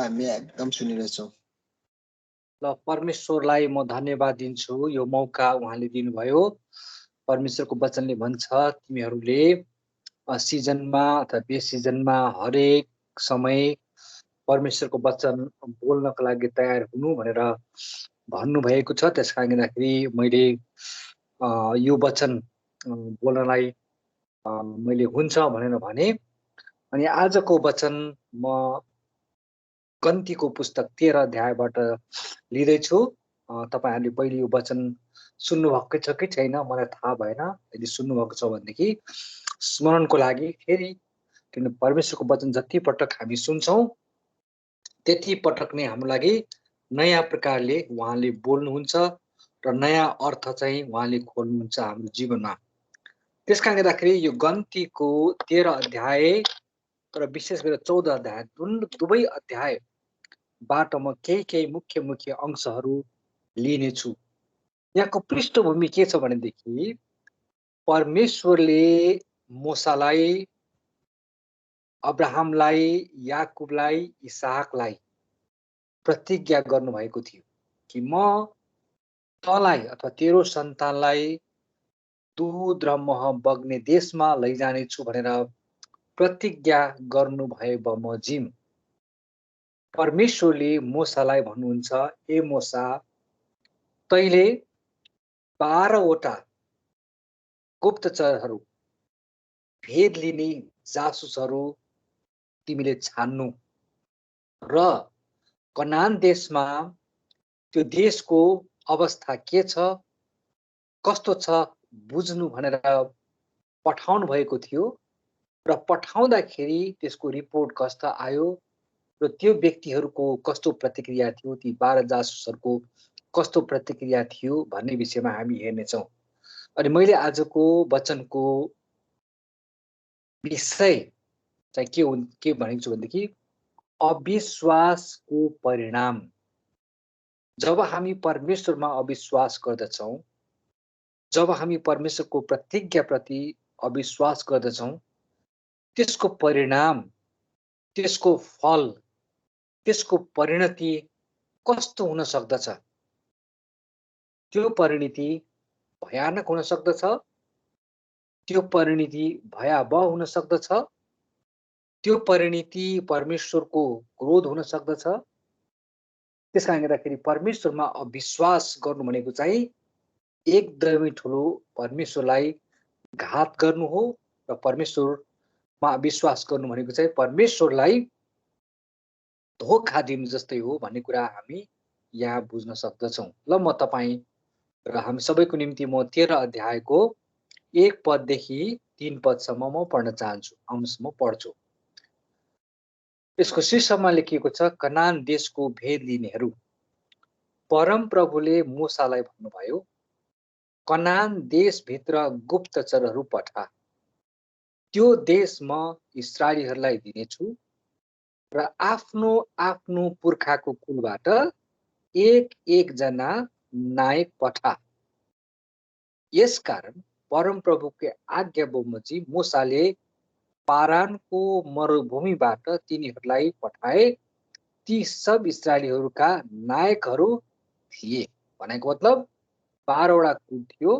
हामी एकदम सुनिरहेछौँ। ल परमेश्वरलाई म धन्यवाद दिन्छु, यो मौका उहाँले दिनुभयो। परमेश्वरको वचनले भन्छ तिमीहरूले सिजनमा अथवा बेसिजनमा हरेक समय परमेश्वरको वचन बोल्नको लागि तयार हुनु भनेर भन्नुभएको छ। त्यस कारणले गर्दाखेरि मैले यो वचन बोल्नलाई मैले हुन्छ भनेर भने। अनि आजको वचन म गन्तीको पुस्तक 13 अध्यायबाट लिँदैछु। तपाईहरुले पहिले यो वचन सुन्नुभएकै छ कि छैन मलाई थाहा भएन। यदि सुन्नुभएको छ भनेदेखि स्मरणको लागि फेरि, किन परमेश्वरको वचन जति पटक हामी सुन्छौं त्यति पटक नै हाम्रो लागि नयाँ प्रकारले उहाँले बोल्नुहुन्छ र नयाँ अर्थ चाहिँ उहाँले खोल्नुहुन्छ हाम्रो जीवनमा। त्यसकारणले गर्दाखेरि यो गन्तीको 13 अध्याय र विशेष गरेर 14 अध्याय दुवै अध्यायबाट म केही मुख्य अंशहरू लिनेछु। यहाँको पृष्ठभूमि के छ भनेदेखि परमेश्वरले मूसालाई, अब्राहमलाई, याकुबलाई, इसहाकलाई प्रतिज्ञा गर्नुभएको थियो कि म तँलाई अथवा तेरो सन्तानलाई दूध र मह बग्ने देशमा लैजानेछु भनेर प्रतिज्ञा गर्नुभए बमोजिम परमेश्वरले मूसालाई भन्नुहुन्छ, ए मूसा, तैले 12 वटा गुप्तचरहरू, भेद लिने जासुसहरू तिमीले छान्नु र कनान देशमा त्यो देशको अवस्था के छ, कस्तो छ बुझ्नु भनेर पठाउनु भएको थियो। र पठाउँदाखेरि त्यसको रिपोर्ट कस्तो आयो र त्यो व्यक्तिहरूको कस्तो प्रतिक्रिया थियो, ती 12 जासुसहरूको कस्तो प्रतिक्रिया थियो भन्ने विषयमा हामी हेर्नेछौँ। अनि मैले आजको वचनको विषय चाहिँ के भनेको छु भनेदेखि अविश्वासको परिणाम। जब हामी परमेश्वरमा अविश्वास गर्दछौं, जब हामी परमेश्वरको प्रतिज्ञाप्रति अविश्वास गर्दछौं, त्यसको परिणाम, त्यसको फल, त्यसको परिणति कस्तो हुन सक्दछ? त्यो परिणति भयानक हुन सक्दछ, त्यो परिणति भयावह हुन सक्दछ, त्यो परिणति परमेश्वरको क्रोध हुन सक्दछ। त्यसकारणले गर्दाखेरि परमेश्वरमा अविश्वास गर्नु भनेको चाहिँ एकदमै ठुलो परमेश्वरलाई घात गर्नु हो र परमेश्वरमा विश्वास गर्नु भनेको चाहिँ परमेश्वरलाई धोखा दिनु जस्तै हो भन्ने कुरा हामी यहाँ बुझ्न सक्दछौं। ल म तपाईँ र हामी सबैको निम्ति म 13 अध्यायको 1 पददेखि 3 पदसम्म म पढ्न चाहन्छु। आउनुहोस् म पढ्छु। यसको शीर्षकमा लेखिएको छ कनान देशको भेद लिनेहरू। परम प्रभुले मूसालाई भन्नुभयो, कनान देशभित्र गुप्तचरहरू पठा। त्यो देश म इस्राएलीहरूलाई दिनेछु र आफ्नो आफ्नो पुर्खाको कुलबाट एक जना नायक पठा। यसकारण परम प्रभुको आज्ञा बमोजिम मूसाले पारानको मरुभूमिबाट तिनीहरूलाई पठाए। ती सब इस्राएलीहरूका नायकहरू थिए। भनेको मतलब 12 वटा कुल थियो।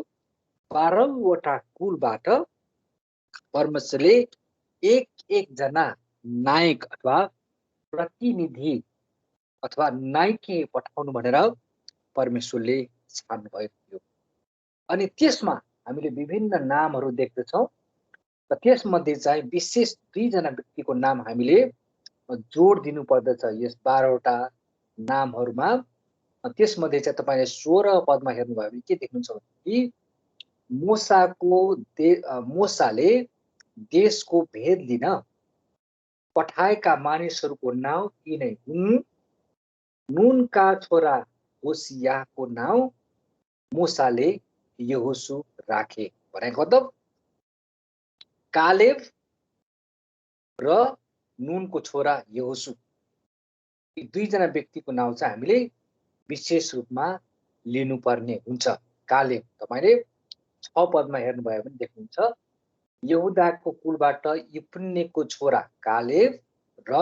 12 वटा कुलबाट परमेश्वरले एक जना नायक अथवा प्रतिनिधि अथवा नायके पठाउनु भनेर परमेश्वरले छान्नु भएको थियो। अनि त्यसमा हामीले विभिन्न नामहरू देख्दछौँ र त्यसमध्ये चाहिँ विशेष 2 जना व्यक्तिको नाम हामीले जोड दिनु पर्दछ यस 12 वटा नामहरूमा। त्यसमध्ये चाहिँ तपाईले 16 पदमा हेर्नुभयो भने के देख्नुहुन्छ भने मूसाले देशको भेद लिन पठाएका मानिसहरूको नाउँ यिनै हुन्। नूनका छोरा होसियाको नाउँ मूसाले यहोशु राखे। भनेको मतलब कालेब र नूनको छोरा यहोशु, यी 2 जना व्यक्तिको नाउँ चाहिँ हामीले विशेष रूपमा लिनुपर्ने हुन्छ। कालेब तपाईले 6 पदमा हेर्नुभयो भने देख्नुहुन्छ, यहुदाको कुलबाट यफुन्नेको छोरा कालेब र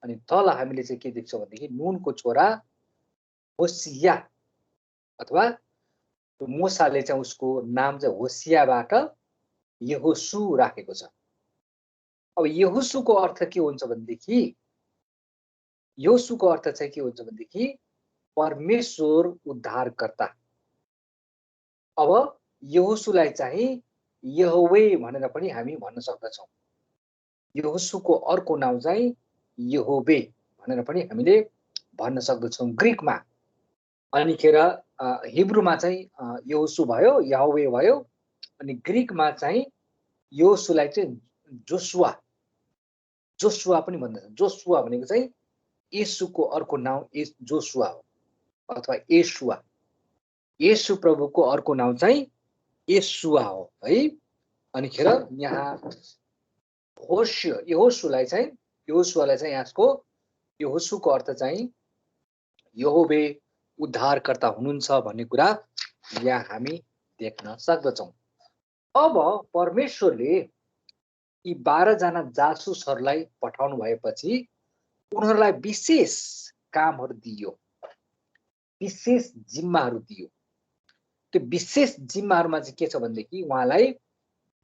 अनि तल हामीले चाहिँ के देख्छौँ भनेदेखि नुनको छोरा होसिया अथवा मोसाले चाहिँ उसको नाम चाहिँ होसियाबाट यहोसु राखेको छ। अब यहोसुको अर्थ के हुन्छ भनेदेखि यहोसुको अर्थ चाहिँ के हुन्छ भनेदेखि परमेश्वर उद्धारकर्ता। अब यहोसुलाई चाहिँ यहोवे भनेर पनि हामी भन्न सक्दछौँ। यहोसुको अर्को नाम चाहिँ यहोवे भनेर पनि हामीले भन्न सक्दछौँ ग्रीकमा। अनिखेर हिब्रूमा चाहिँ यहोसु भयो, यहोवे भयो, अनि ग्रीकमा चाहिँ यहोसुलाई चाहिँ जोसुवा जोसुवा पनि भन्दछ। जोसुवा भनेको चाहिँ येशूको अर्को नाम जोसुवा हो अथवा येशुवा। येशू प्रभुको अर्को नाम चाहिँ येशुवा हो है। अनिखेर यहाँ यहोसुलाई चाहिँ यहाँको यहोसुको अर्थ चाहिँ यहोवे उद्धारकर्ता हुनुहुन्छ भन्ने कुरा यहाँ हामी देख्न सक्दछौँ। अब परमेश्वरले यी 12 जना जासुसहरूलाई पठाउनु भएपछि उनीहरूलाई विशेष कामहरू दियो, विशेष जिम्माहरू दियो। त्यो विशेष जिम्माहरूमा चाहिँ के छ भनेदेखि उहाँलाई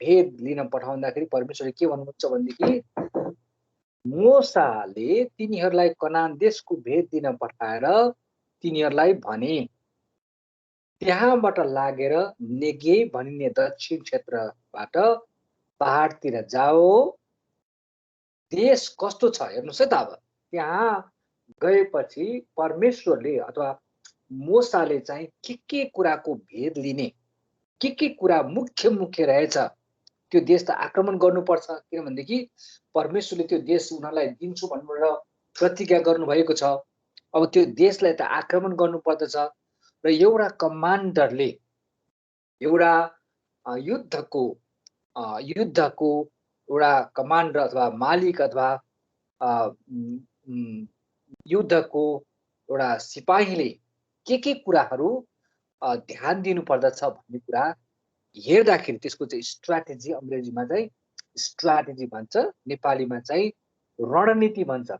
भेद लिन पठाउँदाखेरि परमेश्वरले के भन्नुहुन्छ भनेदेखि मोसाले तिनीहरूलाई कनान देशको भेद दिन पठाएर तिनीहरूलाई भने त्यहाँबाट लागेर नेगेव भनिने दक्षिण क्षेत्रबाट पहाडतिर जाओ। देश कस्तो छ हेर्नुहोस् है त। अब त्यहाँ गएपछि परमेश्वरले अथवा मोसाले चाहिँ के कुराको भेद लिने, के कुरा मुख्य रहेछ त्यो देश त आक्रमण गर्नुपर्छ। किनभनेदेखि परमेश्वरले त्यो देश उनीहरूलाई दिन्छु भनेर प्रतिज्ञा गर्नुभएको छ। अब त्यो देशलाई त आक्रमण गर्नुपर्दछ र एउटा कमान्डरले एउटा युद्धको एउटा कमान्डर अथवा मालिक अथवा युद्धको एउटा सिपाहीले के कुराहरू ध्यान दिनु पर्दछ भन्ने कुरा हेर्दाखेरि त्यसको चाहिँ स्ट्र्याटेजी, अंग्रेजीमा चाहिँ स्ट्र्याटेजी भन्छ, नेपालीमा चाहिँ रणनीति भन्छ।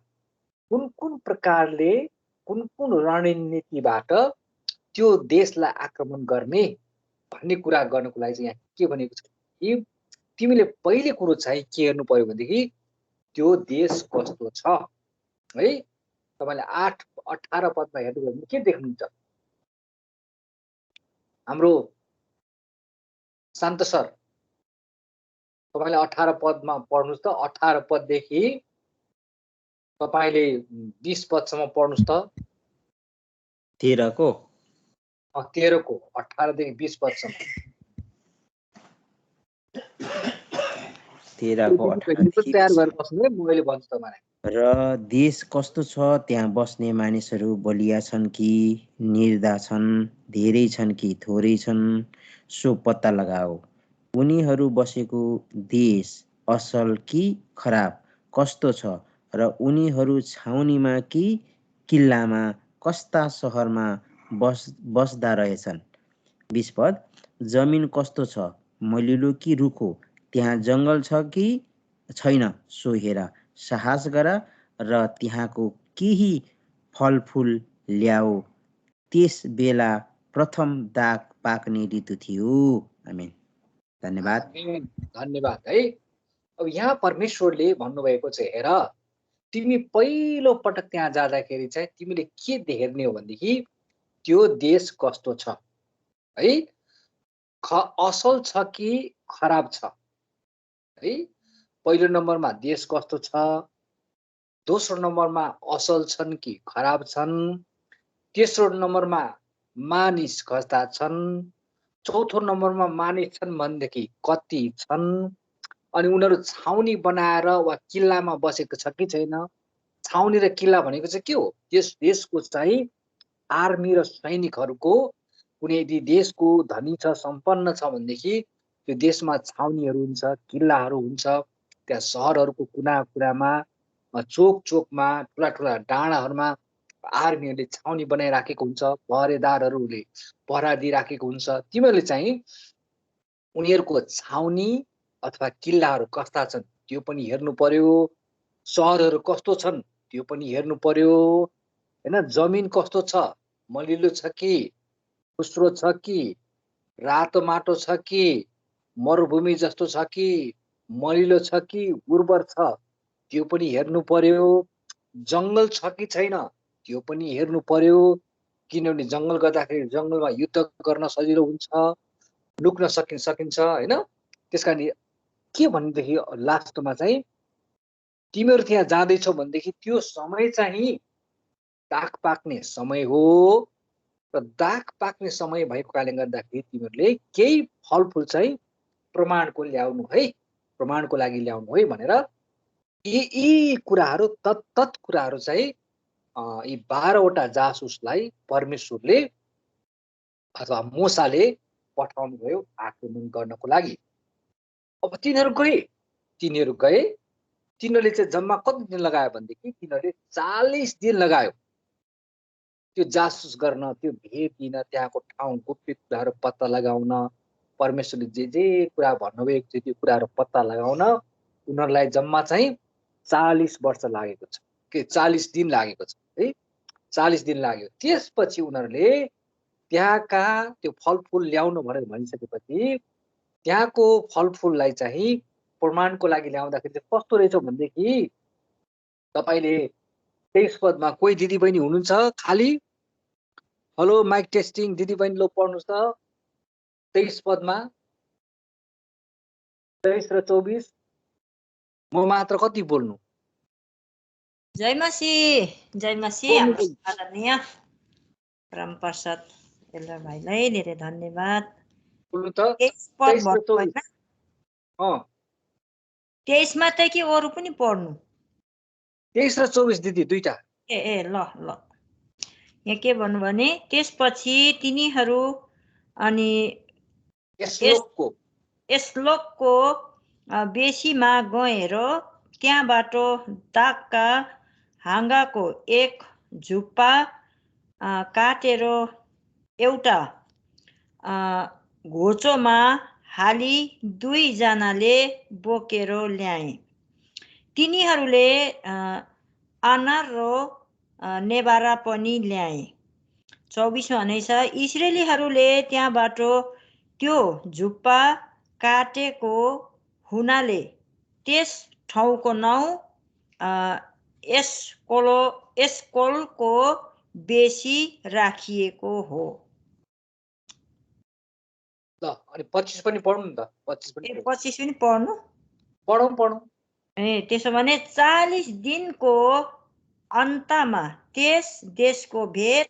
कुन प्रकारले कुन रणनीतिबाट त्यो देशलाई आक्रमण गर्ने भन्ने कुरा गर्नको लागि चाहिँ यहाँ के भनेको छ कि तिमीले पहिले कुरो चाहिँ के हेर्नु पर्यो भनेदेखि त्यो देश कस्तो छ है। तपाईले 8-18 पदमा हेर्नु भने के देख्नुहुन्छ? हाम्रो शान्त सर तपाईले 18 पदमा पढ्नुस् त। 18 पददेखि तपाईले 20 पदसम्म पढ्नुस् त। 13 को 18 देखि 20 पदसम्म। 13 को 18 तयार गरेर बस्नु है, मैले भन्छु तपाईलाई। र देश कस्तो छ, त्यहाँ बस्ने मानिसहरू बलिया छन् कि निर्धा छन्, धेरै छन् कि थोरै छन्, सो पत्ता लगाओ। उनीहरू बसेको देश असल कि खराब कस्तो छ, र उनीहरू छाउनीमा कि किल्लामा कस्ता सहरमा बस्दा रहेछन्। 20 पद, जमिन कस्तो छ, मलिलो कि रुखो, त्यहाँ जङ्गल छ कि छैन, सो हेर, साहस गर र त्यहाँको केही फलफुल ल्याऊ। त्यस बेला प्रथम दाग पाक्ने ऋतु थियो। आमेन। धन्यवाद। धन्यवाद है। अब यहाँ परमेश्वरले भन्नुभएको छ, हेर तिमी पहिलो पटक त्यहाँ जाँदाखेरि चाहिँ तिमीले के हेर्ने हो भनेदेखि त्यो देश कस्तो छ है, असल छ कि खराब छ है। पहिलो नम्बरमा देश कस्तो छ, दोस्रो नम्बरमा असल छन् कि खराब छन्, तेस्रो नम्बरमा मानिस कस्ता छन्, चौथो नम्बरमा मानिस छन् भनेदेखि कति छन्, अनि उनीहरू छाउनी बनाएर वा किल्लामा बसेको छ कि छैन। छाउनी र किल्ला भनेको चाहिँ के हो? त्यस देशको चाहिँ आर्मी र सैनिकहरूको कुनै यदि देशको धनी छ, सम्पन्न छ भनेदेखि त्यो देशमा छाउनीहरू हुन्छ, किल्लाहरू हुन्छ। त्यहाँ सहरहरूको कुनामा, चोकमा, ठुला डाँडाहरूमा आर्मीहरूले छाउनी बनाइराखेको हुन्छ, पहरेदारहरूले पहरा दिइराखेको हुन्छ। तिमीहरूले चाहिँ उनीहरूको छाउनी अथवा किल्लाहरू कस्ता छन् त्यो पनि हेर्नु पर्यो। सहरहरू कस्तो छन् त्यो पनि हेर्नु पर्यो हैन। जमिन कस्तो छ, मलिलो छ कि फुस्रो छ कि रातो माटो छ कि मरुभूमि जस्तो छ कि मलिलो छ कि उर्वर छ, त्यो पनि हेर्नु पर्यो। जङ्गल छ कि छैन त्यो पनि हेर्नु पर्यो, किनभने जङ्गल गर्दाखेरि जङ्गलमा युद्ध गर्न सजिलो हुन्छ, लुक्न सकिन्छ हैन। त्यसकारण के भनेदेखि लास्टमा चाहिँ तिमीहरू त्यहाँ जाँदैछौ भनेदेखि त्यो समय चाहिँ दाग पाक्ने समय हो र दाग पाक्ने समय भएको कारणले गर्दाखेरि तिमीहरूले केही फलफुल चाहिँ प्रमाणको ल्याउनु है, प्रमाणको लागि ल्याउनु है भनेर यी कुराहरू तत्त कुराहरू चाहिँ यी 12वटा जासुसलाई परमेश्वरले अथवा मूसाले पठाउनु भयो आक्रमण गर्नको लागि। अब तिनीहरू गए, तिनीहरूले चाहिँ जम्मा कति दिन लगायो भनेदेखि तिनीहरूले 40 दिन लगायो त्यो जासुस गर्न, त्यो भेट दिन, त्यहाँको ठाउँ गुप्त कुराहरू पत्ता लगाउन, परमेश्वरले जे कुरा भन्नुभएको थियो त्यो कुराहरू पत्ता लगाउन उनीहरूलाई जम्मा चाहिँ 40 वर्ष लागेको छ के 40 दिन लागेको छ है, 40 दिन लाग्यो। त्यसपछि उनीहरूले त्यहाँका त्यो फलफुल ल्याउनु भनेर भनिसकेपछि त्यहाँको फलफुललाई चाहिँ प्रमाणको लागि ल्याउँदाखेरि चाहिँ कस्तो रहेछ भनेदेखि तपाईले 23 पदमा कोही दिदीबहिनी हुनुहुन्छ खाली? हेलो माइक टेस्टिङ, दिदीबहिनी लो पढ्नुहोस् त 23 पदमा 23 र 24। म मात्र कति बोल्नु? जय मसीह हाम्रो आदरणीय परमप्रसाद एल्डर भाइलाई धेरै धन्यवाद। बोल्नु त 23 पद 23 र 24। 23 मात्रै कि अरू पनि पढ्नु? 23 र 24 दिदी दुईटा। ए ल यहाँ के भन्नु भने त्यसपछि तिनीहरू अनि एस्लोकको बेसीमा गएर त्यहाँबाट दागका हाँगाको एक झुप्पा काटेर एउटा घोचोमा हाली 2 जनाले बोकेर ल्याए। तिनीहरूले अनार र नेबारा पनि ल्याए। 24 भनेछ इस्राएलीहरूले त्यहाँबाट त्यो झुप्पा काटेको हुनाले त्यस ठाउँको नाउँ एस्कोलको बेसी राखिएको हो। ल अनि 25 पनि पढ्नु नि त। 25 पनि पढ्नु? पढौँ। ए त्यसो भने 40 दिनको अन्तमा त्यस देशको भेट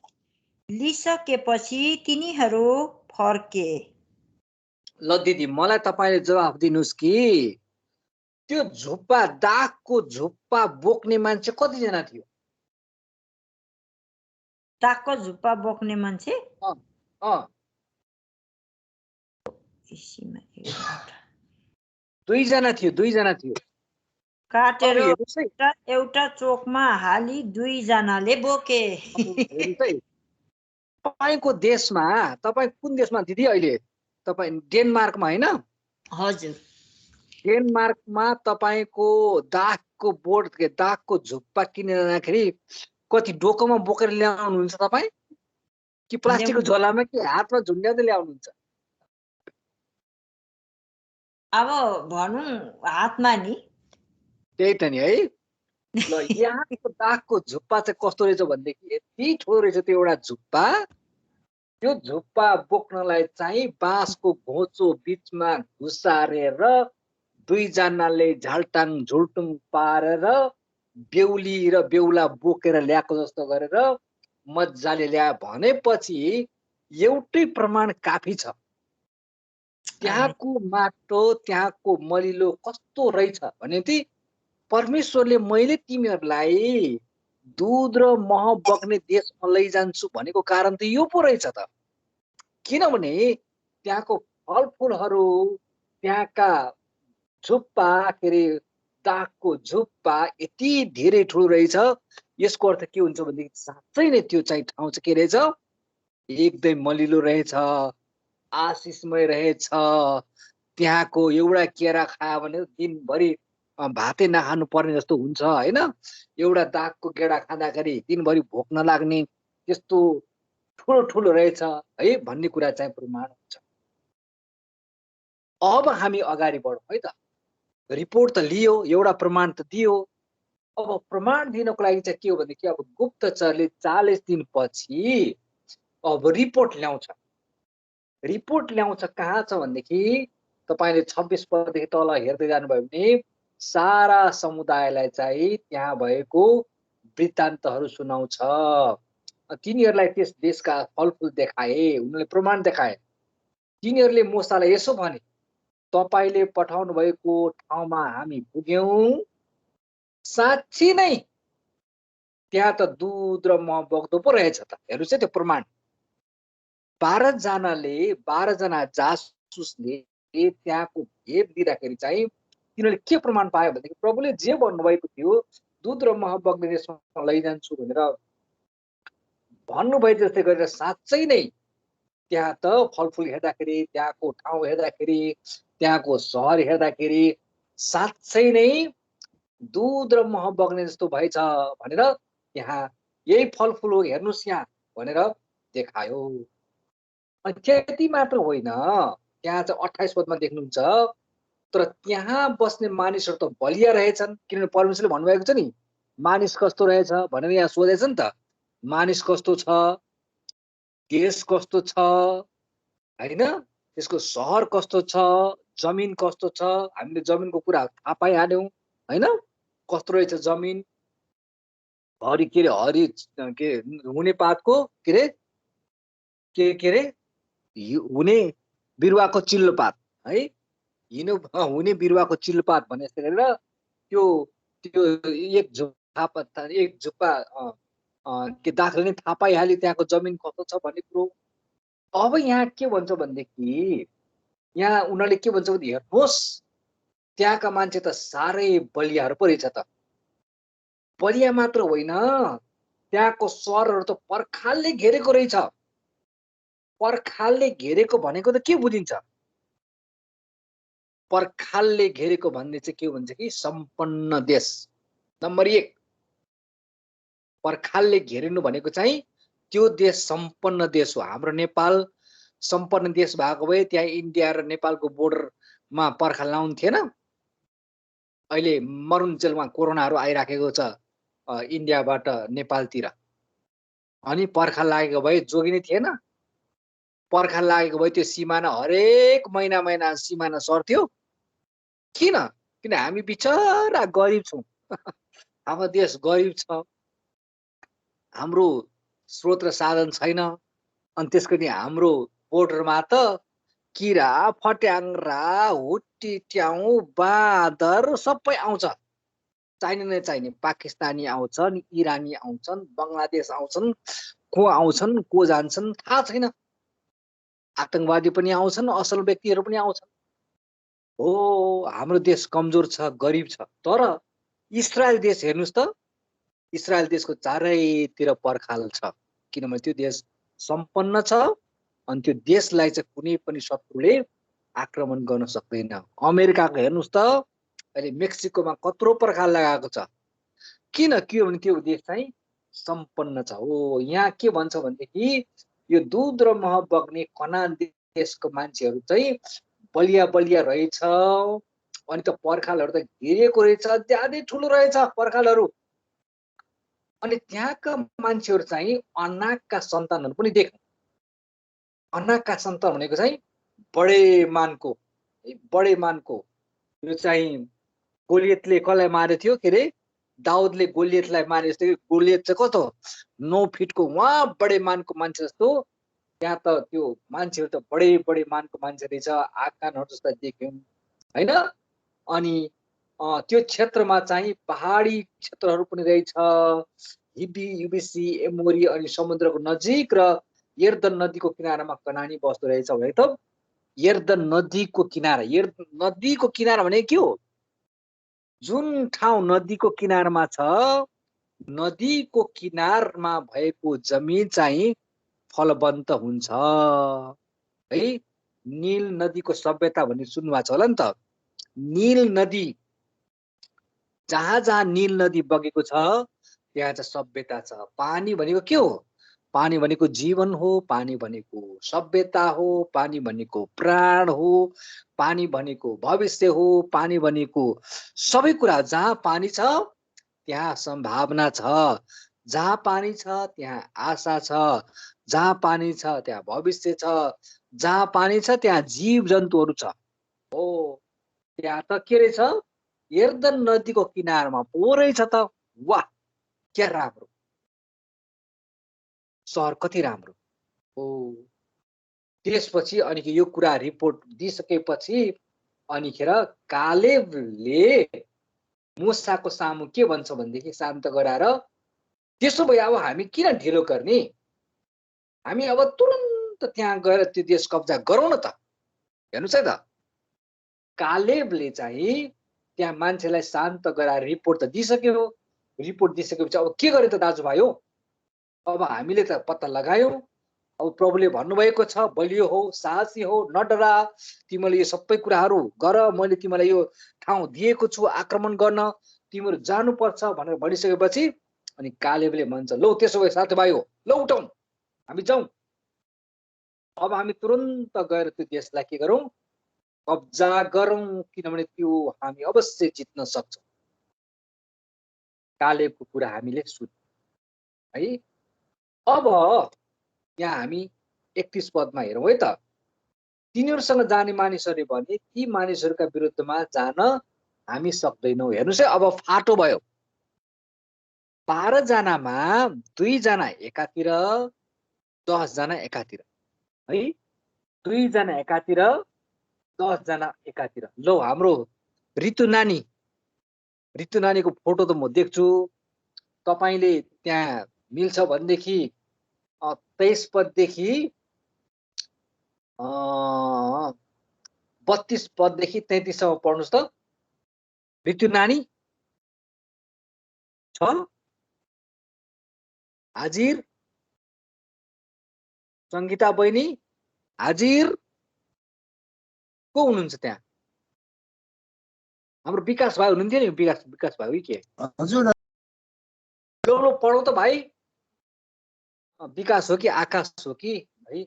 लिइसकेपछि तिनीहरू फर्के। ल दिदी मलाई तपाईले जवाफ दिनुस् कि त्यो झुप्पा दागको झुप्पा बोक्ने मान्छे कतिजना थियो? दागको झुप्पा बोक्ने मान्छे 2 जना थियो। काटेर एउटा चोकमा हाली 2 जनाले बोके। तपाईको देशमा, तपाई कुन देशमा दिदी अहिले? तपाई डेनमार्कमा हैन? हजुर, डेनमार्कमा तपाईको दागको बोर्ड के दागको झुप्पा किनेर ल्याउँदाखेरि कति डोकोमा बोकेर ल्याउनुहुन्छ तपाई कि प्लास्टिकको झोलामा कि हातमा झुन्ड्याउँदै ल्याउनुहुन्छ? अब भनौं हातमा नि। त्यही त नि है। ल यहाँको दागको झुप्पा चाहिँ कस्तो रहेछ भनेदेखि यति ठुलो रहेछ त्यो एउटा झुप्पा। त्यो झुप्पा बोक्नलाई चाहिँ बाँसको घोचो बीचमा घुसारेर 2 जनाले झालटाङ झुल्टुङ पारेर बेहुली र बेहुला बोकेर ल्याएको जस्तो गरेर मजाले ल्या भनेपछि एउटै प्रमाण काफी छ। त्यहाँको माटो, त्यहाँको मलिलो कस्तो रहेछ भने ती परमेश्वरले मैले तिमीहरूलाई दूध र मह बग्ने देशमा लैजान्छु भनेको कारण त यो पो रहेछ त। किनभने त्यहाँको फलफुलहरू, त्यहाँका झुप्पा के अरे दागको झुप्पा यति धेरै ठुलो रहेछ। यसको अर्थ के हुन्छ भनेदेखि साँच्चै नै त्यो चाहिँ ठाउँ चाहिँ के रहेछ? एकदम मलिलो रहेछ, आशिषमय रहेछ। त्यहाँको एउटा केरा खायो भने दिनभरि भातै नखानु पर्ने जस्तो हुन्छ हैन। एउटा दागको गेडा खाँदाखेरि दिनभरि भोक नलाग्ने त्यस्तो ठुलो ठुलो रहेछ है भन्ने कुरा चाहिँ प्रमाण हुन्छ। अब हामी अगाडि बढौँ है त। रिपोर्ट त लियो, एउटा प्रमाण त दियो। अब प्रमाण दिनको लागि चाहिँ के हो भनेदेखि अब गुप्तचरले 40 दिनपछि अब रिपोर्ट ल्याउँछ। रिपोर्ट ल्याउँछ कहाँ छ भनेदेखि तपाईले 26 पददेखि तल हेर्दै जानुभयो भने सारा समुदायलाई चाहिँ त्यहाँ भएको वृत्तान्तहरू सुनाउँछ। तिनीहरूलाई त्यस देशका फलफुल देखाए, उनीहरूले प्रमाण देखाए। तिनीहरूले मूसालाई यसो भने, तपाईले पठाउनु भएको ठाउँमा हामी पुग्यौं, साँच्ची नै त्यहाँ त दुध र मह बग्दो पो रहेछ त। हेर्नुहोस् है त्यो प्रमाण। 12 जना जासुसले त्यहाँको भेट दिँदाखेरि चाहिँ तिनीहरूले के प्रमाण पायो भनेदेखि प्रभुले जे भन्नुभएको थियो दुध र मह बग्ने देशमा लैजान्छु भनेर भन्नुभयो जस्तै गरेर साँच्चै नै त्यहाँ त फलफुल हेर्दाखेरि, त्यहाँको ठाउँ हेर्दाखेरि, त्यहाँको सहर हेर्दाखेरि साँच्चै नै दुध र मह बग्ने जस्तो भएछ भनेर त्यहाँ यही फलफुल हो हेर्नुहोस् यहाँ भनेर देखायो। अनि त्यति मात्र होइन, त्यहाँ चाहिँ 28 पदमा देख्नुहुन्छ, तर त्यहाँ बस्ने मानिसहरू त बलिया रहेछन्। किनभने परमेश्वरले भन्नुभएको छ नि मानिस कस्तो रहेछ भनेर यहाँ सोधेछ नि त। मानिस कस्तो छ, देश कस्तो छ हैन, त्यसको सहर कस्तो छ, जमिन कस्तो छ, हामीले जमिनको कुरा थाहा पाइहाल्यौं हैन। कस्तो रहेछ जमिन, हरि के अरे हुने पातको के रे हुने बिरुवाको चिल्लो पात है, हुने बिरुवाको चिल्लो पात भने जस्तै गरेर त्यो त्यो एक झुप्पा के दाखले नै थाहा पाइहाल्यो त्यहाँको जमिन कस्तो छ भन्ने कुरो। अब यहाँ के भन्छ भनेदेखि यहाँ उनीहरूले के भन्छ भने हेर्नुहोस् त्यहाँका मान्छे त साह्रै बलियाहरू पो रहेछ त। बलिया मात्र होइन, त्यहाँको सहरहरू त पर्खालले घेरेको रहेछ। पर्खालले घेरेको भनेको त के बुझिन्छ? पर्खालले घेरेको भन्ने चाहिँ के भन्छ कि सम्पन्न देश। नम्बर 1 पर्खालले घेरिनु भनेको चाहिँ त्यो देश सम्पन्न देश हो। हाम्रो नेपाल सम्पन्न देश भएको भए त्यहाँ इन्डिया र नेपालको बोर्डरमा पर्खाल लाउन्थेन। अहिले मरुन्जेलमा कोरोनाहरू आइराखेको छ इन्डियाबाट नेपालतिर, अनि पर्खाल लागेको भए जोगिने थिएन। पर्खाल लागेको भए त्यो सिमाना हरेक महिना सिमाना सर्थ्यो। किन? किन हामी बिचरा गरिब छौँ। हाम्रो देश गरिब छ, हाम्रो स्रोत र साधन छैन। अनि त्यसको नि हाम्रो बोर्डरमा त किरा फट्याङ्ग्रा हुट्टी ट्याउ बाँदर सबै आउँछ। चाहिने नचाहिने पाकिस्तानी आउँछन्, इरानी आउँछन्, बङ्गलादेश आउँछन्, को आउँछन् को जान्छन् थाहा छैन। आतंकवादी पनि आउँछन्, असल व्यक्तिहरू पनि आउँछन्। हो हाम्रो देश कमजोर छ, गरिब छ। तर इजरायल देश हेर्नुहोस् त, इजरायल देशको चारैतिर पर्खाल छ। किनभने त्यो देश सम्पन्न छ अनि त्यो देशलाई चाहिँ कुनै पनि शत्रुले आक्रमण गर्न सक्दैन। अमेरिकाको हेर्नुहोस् त अहिले मेक्सिकोमा कत्रो पर्खाल लगाएको छ। किनभने त्यो देश चाहिँ सम्पन्न छ। हो यहाँ के भन्छ भनेदेखि यो दूध र मह बग्ने कनान देशको मान्छेहरू चाहिँ बलिया बलिया रहेछ। अनि त पर्खालहरू त घेरिएको रहेछ, ज्यादै ठुलो रहेछ पर्खालहरू। अनि त्यहाँका मान्छेहरू चाहिँ अनाकका सन्तानहरू पनि देख्नु। अनाकका सन्तान भनेको चाहिँ बडे मानको यो चाहिँ गोलियतले कसलाई मारे थियो के रे, दाउदले गोलियतलाई मारे जस्तो। गोलियत चाहिँ कस्तो 9 फिटको उहाँ बडे मानको मान्छे जस्तो। त्यहाँ त त्यो मान्छेहरू त बडे मानको मान्छे रहेछ, आकानहरू जस्तो देख्यौँ हैन। अनि त्यो क्षेत्रमा चाहिँ पहाडी क्षेत्रहरू पनि रहेछ, हिब्बी युबिसी एमोरी अनि समुद्रको नजिक र यर्दन नदीको किनारामा कनानी बस्दो रहेछ भने त यर्दन नदीको किनारा भने के हो? जुन ठाउँ नदीको किनारमा छ, नदीको किनारमा भएको जमिन चाहिँ फलवन्त हुन्छ है। नील नदीको सभ्यता भन्ने सुन्नुभएको छ होला नि त। नील नदी जहाँ जहाँ नील नदी बगेको छ त्यहाँ चाहिँ सभ्यता छ। पानी भनेको के हो? पानी भनेको जीवन हो, पानी भनेको सभ्यता हो, पानी भनेको प्राण हो, पानी भनेको भविष्य हो, पानी भनेको सबै कुरा। जहाँ पानी छ त्यहाँ सम्भावना छ, जहाँ पानी छ त्यहाँ आशा छ, जहाँ पानी छ त्यहाँ भविष्य छ, जहाँ पानी छ त्यहाँ जीव जन्तुहरू छ। हो, त्यहाँ त के रहेछ? यर्दन नदीको किनारमा पो रहेछ त। वाह, क्या राम्रो सहर, कति राम्रो हो। त्यसपछि अनि यो कुरा रिपोर्ट दिइसकेपछि अनिखेर कालेबले मूसाको सामु के भन्छ भनेदेखि शान्त गराएर, त्यसो भए अब हामी किन ढिलो गर्ने, हामी अब तुरन्त त्यहाँ गएर त्यो देश कब्जा गरौँ न त। हेर्नुहोस् है त, कालेबले चाहिँ त्यहाँ मान्छेलाई शान्त गराएर रिपोर्ट त दिइसक्यो। रिपोर्ट दिइसकेपछि अब के गर्यो त दाजुभाइ हो? अब हामीले त पत्ता लगायौँ। अब प्रभुले भन्नुभएको छ बलियो हो, साहसी हो, नडरा, तिमीले यो सबै कुराहरू गर, मैले तिमीलाई यो ठाउँ दिएको छु आक्रमण गर्न, तिमीहरू जानुपर्छ भनेर भनिसकेपछि अनि कालेबले भन्छ, लौ त्यसो भए साथीभाइ हो, लौ उठौँ, हामी जाउँ। अब हामी तुरन्त गएर त्यो देशलाई के गरौँ? कब्जा गरौँ, किनभने त्यो हामी अवश्य जित्न सक्छौँ। कालेबको कुरा हामीले सुन्यौँ है। अब यहाँ हामी 31 पदमा हेरौँ है त। तिनीहरूसँग जाने मानिसहरूले भने ती मानिसहरूका विरुद्धमा जान हामी सक्दैनौँ। हेर्नुहोस् है, अब फाटो भयो। 12 जनामा 2 जना एकातिर, 10 जना एकातिर है। 2 जना एकातिर, 10 जना एकातिर। लौ, हाम्रो ऋतु नानीको फोटो त म देख्छु। तपाईँले त्यहाँ मिल्छ भनेदेखि 23 पददेखि 32 पददेखि 33 सम्म पढ्नुहोस् त। ऋतु नानी छ, हाजिर, सङ्गीता बहिनी, हाजिर, को हुनुहुन्छ त्यहाँ? हाम्रो विकास भाइ हुनुहुन्थ्यो नि, विकास भाइ हो के? हजुर लो पढौँ त भाइ। विकास हो कि आकाश हो कि है?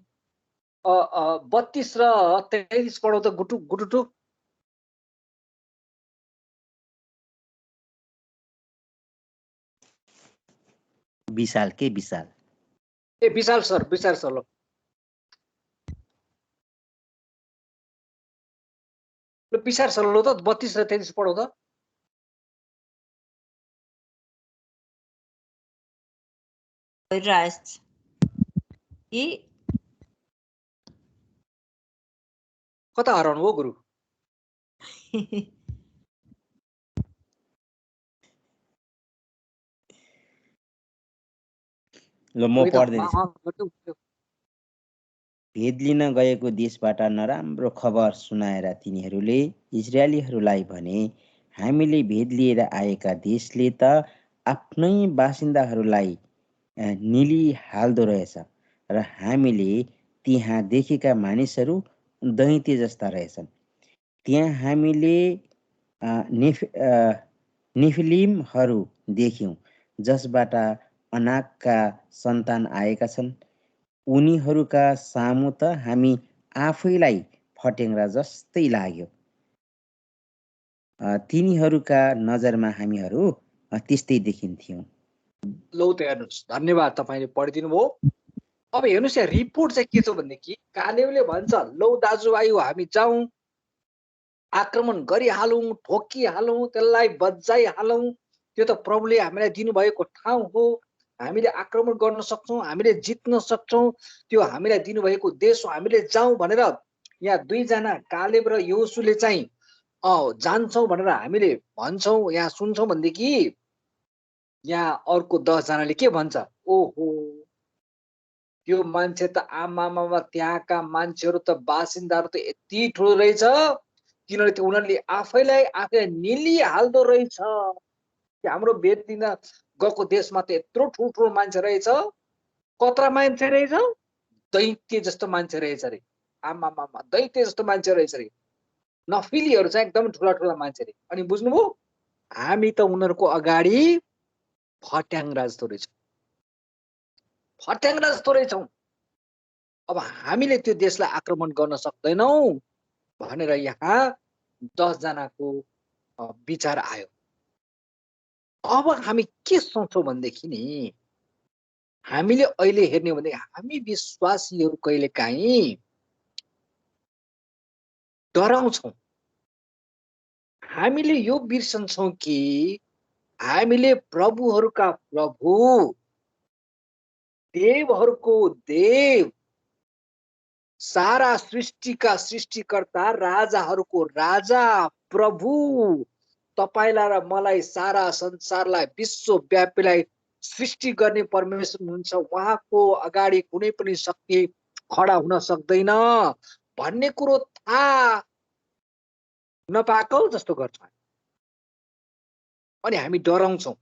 32 र 33 पढौँ त गुटुटु। विशाल के विशाल ए विशाल सर ल। विशाल सर लो त 32 र 33 पढौँ त। कता हराउनु हो गुरु? ल म पढ्दैछु। भेद लिन गएको देशबाट नराम्रो खबर सुनाएर तिनीहरूले इजरायलीहरूलाई भने, हामीले भेद लिएर आएका देशले त आफ्नै बासिन्दाहरूलाई निलिहाल्दो रहेछ र हामीले त्यहाँ देखेका मानिसहरू दैत्य जस्ता रहेछन्। त्यहाँ हामीले निफिलिमहरू देख्यौँ जसबाट अनाकका सन्तान आएका छन्। उनीहरूका सामु त हामी आफैलाई फटेङ्ग्रा जस्तै लाग्यो। तिनीहरूका नजरमा हामीहरू त्यस्तै देखिन्थ्यौँ। लौ त हेर्नुहोस्, धन्यवाद, तपाईँले पढिदिनु भयो। अब हेर्नुहोस् यहाँ रिपोर्ट चाहिँ के छ भनेदेखि कालेबले भन्छ, लौ दाजुभाइ हो, हामी जाउँ, आक्रमण गरिहालौँ, ठोकिहालौँ, त्यसलाई बजाइहालौँ। त्यो त प्रभुले हामीलाई दिनुभएको ठाउँ हो, हामीले आक्रमण गर्न सक्छौँ, हामीले जित्न सक्छौँ, त्यो हामीलाई दिनुभएको देश हो, हामीले जाउँ भनेर यहाँ 2 जना कालेब र योसुले चाहिँ जान्छौँ भनेर हामीले भन्छौँ, यहाँ सुन्छौँ भनेदेखि यहाँ अर्को 10 जनाले के भन्छ? ओहो, त्यो मान्छे त आमामा, त्यहाँका मान्छेहरू त बासिन्दाहरू त यति ठुलो रहेछ, किनभने उनीहरूले आफैलाई निलिहाल्दो रहेछ। हाम्रो भेद दिन गएको देशमा त यत्रो ठुल्ठुलो मान्छे रहेछ। कत्रा मान्छे रहेछ? दैत्य जस्तो मान्छे रहेछ अरे। आमामा, दैत्य जस्तो मान्छे रहेछ अरे। नफिलीहरू चाहिँ एकदम ठुला ठुला मान्छे अरे। अनि बुझ्नुभयो, हामी त उनीहरूको अगाडि फट्याङ्ग्रा जस्तो रहेछौँ, फट्याङ्ग्रा जस्तो रहेछौँ। अब हामीले त्यो देशलाई आक्रमण गर्न सक्दैनौँ भनेर यहाँ 10 जनाको विचार आयो। अब हामी के सोच्छौँ भनेदेखि नि, हामीले अहिले हेर्ने हो भने हामी विश्वासीहरू कहिलेकाहीँ डराउँछौँ। हामीले यो बिर्सन्छौँ कि हामीले प्रभुहरूका प्रभु, देवहरूको देव, सारा सृष्टिका सृष्टिकर्ता, राजाहरूको राजा, प्रभु, तपाईलाई र मलाई, सारा संसारलाई, विश्वव्यापीलाई सृष्टि गर्ने परमेश्वर हुनुहुन्छ। उहाँको अगाडि कुनै पनि शक्ति खडा हुन सक्दैन भन्ने कुरो थाहा नपाएको जस्तो गर्छ। अनि हामी डराउँछौँ।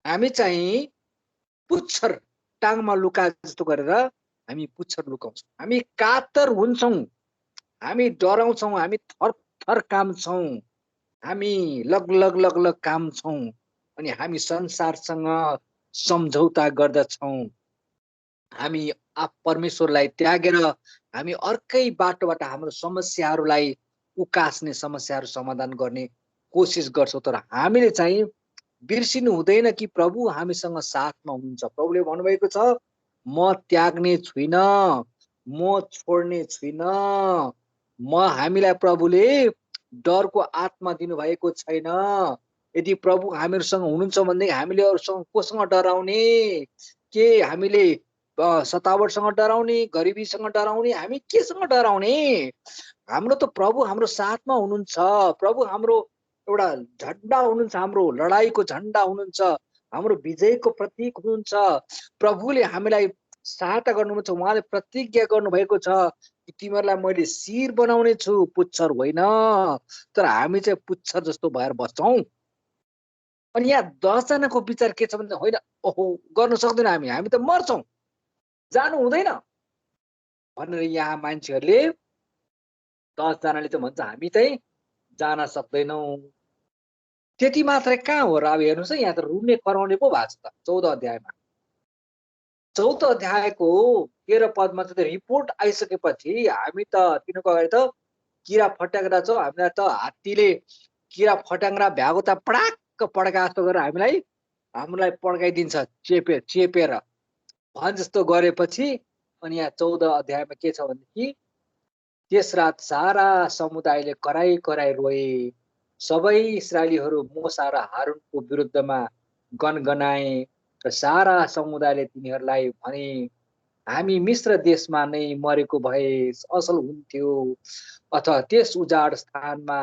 हामी चाहिँ पुच्छर टाङमा लुका जस्तो गरेर हामी पुच्छर लुकाउँछौँ। हामी कातर हुन्छौँ, हामी डराउँछौँ, हामी थरथर काम्छौँ, हामी लगलग लगलग काम्छौँ, अनि हामी संसारसँग सम्झौता गर्दछौँ। हामी परमेश्वरलाई त्यागेर हामी अर्कै बाटोबाट हाम्रो समस्याहरूलाई उकास्ने, समस्याहरू समाधान गर्ने कोसिस गर्छौँ। तर हामीले चाहिँ बिर्सिनु हुँदैन कि प्रभु हामीसँग साथमा हुनुहुन्छ। प्रभुले भन्नुभएको छ, म त्याग्ने छुइनँ, म छोड्ने छुइनँ। हामीलाई प्रभुले डरको आत्मा दिनुभएको छैन। यदि प्रभु हामीहरूसँग हुनुहुन्छ भनेदेखि हामीले अरूसँग कोसँग डराउने? के हामीले सतावटसँग डराउने, गरिबीसँग डराउने? हामी केसँग डराउने? हाम्रो त प्रभु हाम्रो साथमा हुनुहुन्छ। प्रभु हाम्रो एउटा झन्डा हुनुहुन्छ, हाम्रो लडाईँको झन्डा हुनुहुन्छ, हाम्रो विजयको प्रतीक हुनुहुन्छ। प्रभुले हामीलाई सहायता गर्नुहुन्छ। उहाँले प्रतिज्ञा गर्नुभएको छ कि तिमीहरूलाई मैले शिर बनाउने छु, पुच्छर होइन। तर हामी चाहिँ पुच्छर जस्तो भएर बस्छौँ। अनि यहाँ 10 जनाको विचार के छ भने, होइन, ओहो, गर्न सक्दैन, हामी त मर्छौँ, जानु हुँदैन भनेर यहाँ मान्छेहरूले 10 जनाले चाहिँ भन्छ हामी चाहिँ जान सक्दैनौँ। त्यति मात्रै कहाँ हो र? अब हेर्नुहोस् है, यहाँ त रुने कराउने पो भएको छ त 14 अध्यायमा। 14 अध्यायको 13 पदमा चाहिँ रिपोर्ट आइसकेपछि हामी त तिनीहरूको अगाडि त किरा फट्याङ्ग्रा छौँ। हामीलाई त हात्तीले किरा फट्याङ्ग्रा भ्याएको त पडाक्क पड्का जस्तो गरेर हामीलाई पड्काइदिन्छ चेपेर भन् जस्तो गरेपछि। अनि यहाँ 14 अध्यायमा के छ भनेदेखि, त्यस रात सारा समुदायले कराई कराई रोए। सबै इस्राएलीहरू मोसा र हारूनको विरुद्धमा गनगनाए र सारा समुदायले तिनीहरूलाई भने, हामी मिश्र देशमा नै मरेको भए असल हुन्थ्यो, अथवा त्यस उजाड स्थानमा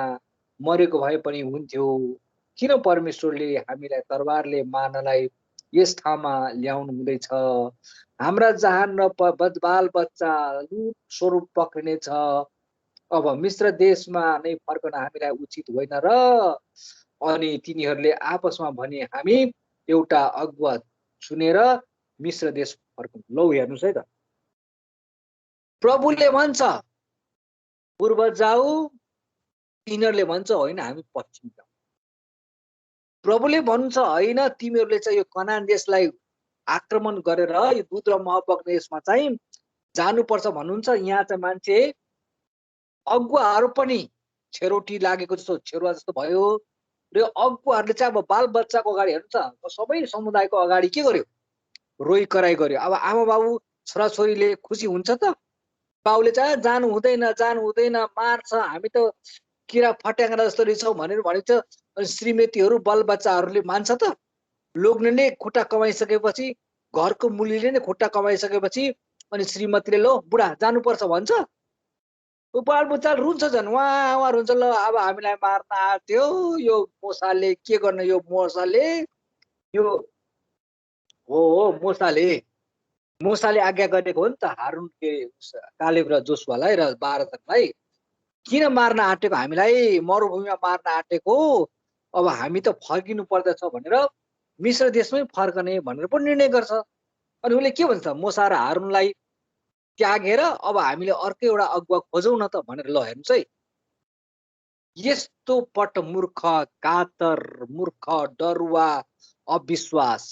मरेको भए पनि हुन्थ्यो। किन परमेश्वरले हामीलाई तरवारले मार्नलाई यस ठाउँमा ल्याउनु हुँदैछ? हाम्रा जहान र बाल बच्चा लुट स्वरूप पक्रिनेछ। अब मिश्र देशमा नै फर्कन हामीलाई उचित होइन र? अनि तिनीहरूले आपसमा भने, हामी एउटा अगुवा चुनेर मिश्र देश फर्कौँ। लौ हेर्नुहोस् है त, प्रभुले भन्छ पूर्व जाऊ, तिनीहरूले भन्छ होइन हामी पश्चिम जाऊ। प्रभुले भन्छ होइन, तिमीहरूले चाहिँ यो कनान देशलाई आक्रमण गरेर यो दूध र मह बग्ने देशमा चाहिँ जानुपर्छ भन्नुहुन्छ। यहाँ चाहिँ मान्छे अगुवाहरू पनि छेरोटी लागेको जस्तो, छेरुवा जस्तो भयो। र अगुवाहरूले चाहिँ अब बाल बच्चाको अगाडि हेर्नुहुन्छ, सबै समुदायको अगाडि के गर्यो? रोइ कराई गर्यो। अब आमा बाबु छोराछोरीले खुसी हुन्छ त? बाउले चाहिँ जानु हुँदैन, मार्छ, हामी त किरा फट्याङ्ग्रा जस्तो रहेछौँ भनेर भनिन्छ। अनि श्रीमतीहरू बाल बच्चाहरूले मान्छ त? लोग्ने नै खुट्टा कमाइसकेपछि, घरको मुलीले नै खुट्टा कमाइसकेपछि अनि श्रीमतीले लो बुढा जानुपर्छ भन्छ? बाल बच्चा रुन्छ झन्, उहाँ रुन्छ। ल अब हामीलाई मार्न आएको थियो यो मोसाले, के गर्न यो मोसाले, यो हो मोसाले आज्ञा गरेको हो नि त हारुन, के कालेब र जोसुवालाई र 12 जनालाई किन मार्न आँटेको? हामीलाई मरुभूमिमा मार्न आँटेको। अब हामी त फर्किनु पर्दछ भनेर मिश्र देशमै फर्कने भनेर पनि निर्णय गर्छ। अनि उसले के भन्छ? मोसा र हारुनलाई त्यागेर अब हामीले अर्कै एउटा अगुवा खोजौँ न त भनेर। ल हेर्नुहोस् है, यस्तो पट मूर्ख, कातर, मूर्ख, डरुवा, अविश्वास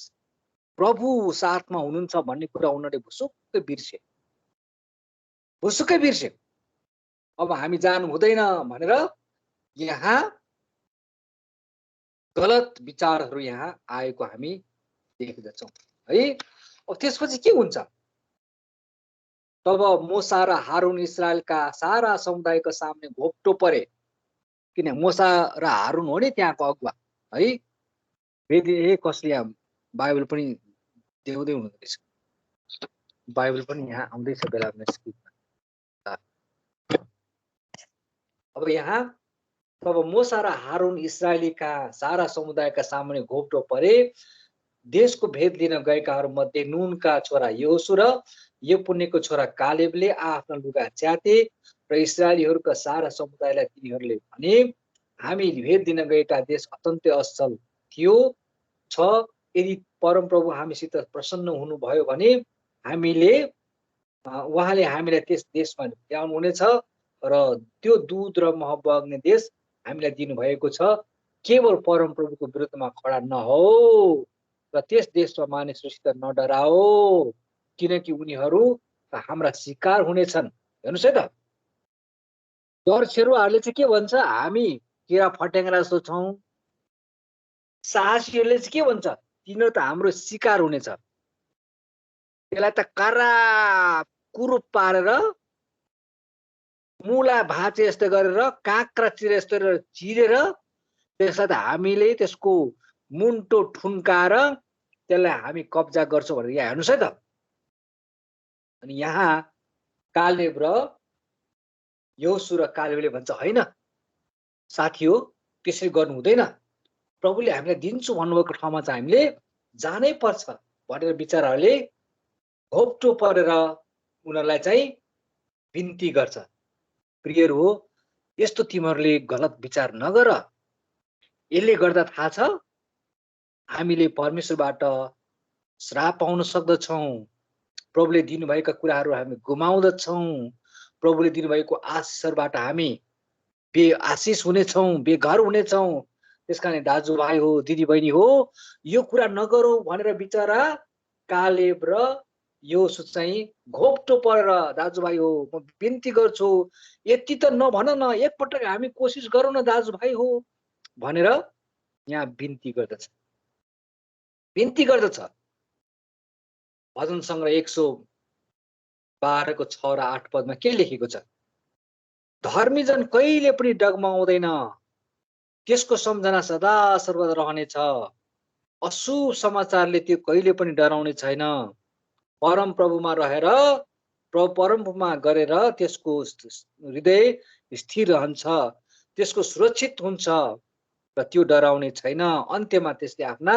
प्रभु साथमा हुनुहुन्छ भन्ने कुरा उनीहरूले भुसुक्कै बिर्से। भुसुक्कै बिर्से। अब हामी जानु हुँदैन भनेर यहाँ गलत विचारहरू यहाँ आएको हामी देख्दछौँ है। अब त्यसपछि के हुन्छ? तब मोसा र हारुन इस्राएलका सारा समुदायको सामने घोप्टो परे, किन मोसा र हारुन हो नि त्यहाँको अगुवा है। फेरि कसले यहाँ बाइबल पनि देखाउँदै हुनुहुँदो रहेछ, बाइबल पनि यहाँ आउँदैछ बेला बेला स्क्रिनमा। अब यहाँ तब मोसा र हारुन इस्राएलीका सारा समुदायका सामने घोप्टो परे। देशको भेद लिन गएकाहरू मध्ये नूनका छोरा योसु र यपुन्नेको छोरा कालेबले आफ्ना लुगा च्याते र इस्राएलीहरूका सारा समुदायलाई तिनीहरूले भने, हामी भेद दिन गएका देश अत्यन्तै असल थियो छ। यदि परमप्रभु हामीसित प्रसन्न हुनुभयो भने उहाँले हामीलाई त्यस देशमा ल्याउनुहुनेछ र त्यो दूध र मह बग्ने देश हामीलाई दिनुभएको छ। केवल परमप्रभुको विरुद्धमा खडा नहो र त्यस देशमा मानिसहरूसित नडराओ, किनकि उनीहरू हाम्रा शिकार हुनेछन्। हेर्नुहोस् है त, दर्शेरुहरूले चाहिँ के भन्छ? हामी किरा फट्याङ्ग्रा जस्तो छौँ। साहसीहरूले चाहिँ के भन्छ? तिनीहरू त हाम्रो शिकार हुनेछ। त्यसलाई त कारा कुरूप पारेर, मुला भाँचे जस्तो गरेर, काँक्रा चिरे जस्तो चिरेर त्यसलाई त हामीले त्यसको मुन्टो ठुन्काएर त्यसलाई हामी कब्जा गर्छौँ भनेर यहाँ हेर्नुहोस् है त। अनि यहाँ कालेब र योसु र कालेबले भन्छ, होइन साथी हो, त्यसरी गर्नु हुँदैन। प्रभुले हामीलाई दिन्छु भन्नुभएको ठाउँमा चाहिँ हामीले जानै पर्छ भनेर विचारहरूले घोप्टो परेर उनीहरूलाई चाहिँ बिन्ती गर्छ। प्रियहरू हो, यस्तो तिमीहरूले गलत विचार नगर। यसले गर्दा थाहा छ हामीले परमेश्वरबाट श्राप पाउन सक्दछौँ। प्रभुले दिनुभएका कुराहरू हामी गुमाउँदछौँ। प्रभुले दिनुभएको आशिषहरूबाट हामी बेआशिष हुनेछौँ, बेघर हुनेछौँ। त्यसकारण दाजुभाइ हो, दिदीबहिनी हो, यो कुरा नगरौँ भनेर बिचरा कालेब र योसु चाहिँ घोप्टो परेर, दाजुभाइ हो म बिन्ती गर्छु, यति त नभन न, एकपटक हामी कोसिस गरौँ न दाजुभाइ हो भनेर यहाँ बिन्ती गर्दछ। बिन्ती गर्दछ। भजन सङ्ग्रह 112 को 6 र 8 पदमा के लेखेको छ? धर्मीजन कहिले पनि डगमगाउँदैन, त्यसको सम्झना सदा सर्वदा रहनेछ। अशुभ समाचारले त्यो कहिले पनि डराउने छैन। परमप्रभुमा रहेर, परमप्रभुमा गरेर त्यसको हृदय स्थिर रहन्छ, त्यसको सुरक्षित हुन्छ र त्यो डराउने छैन। अन्त्यमा त्यसले आफ्ना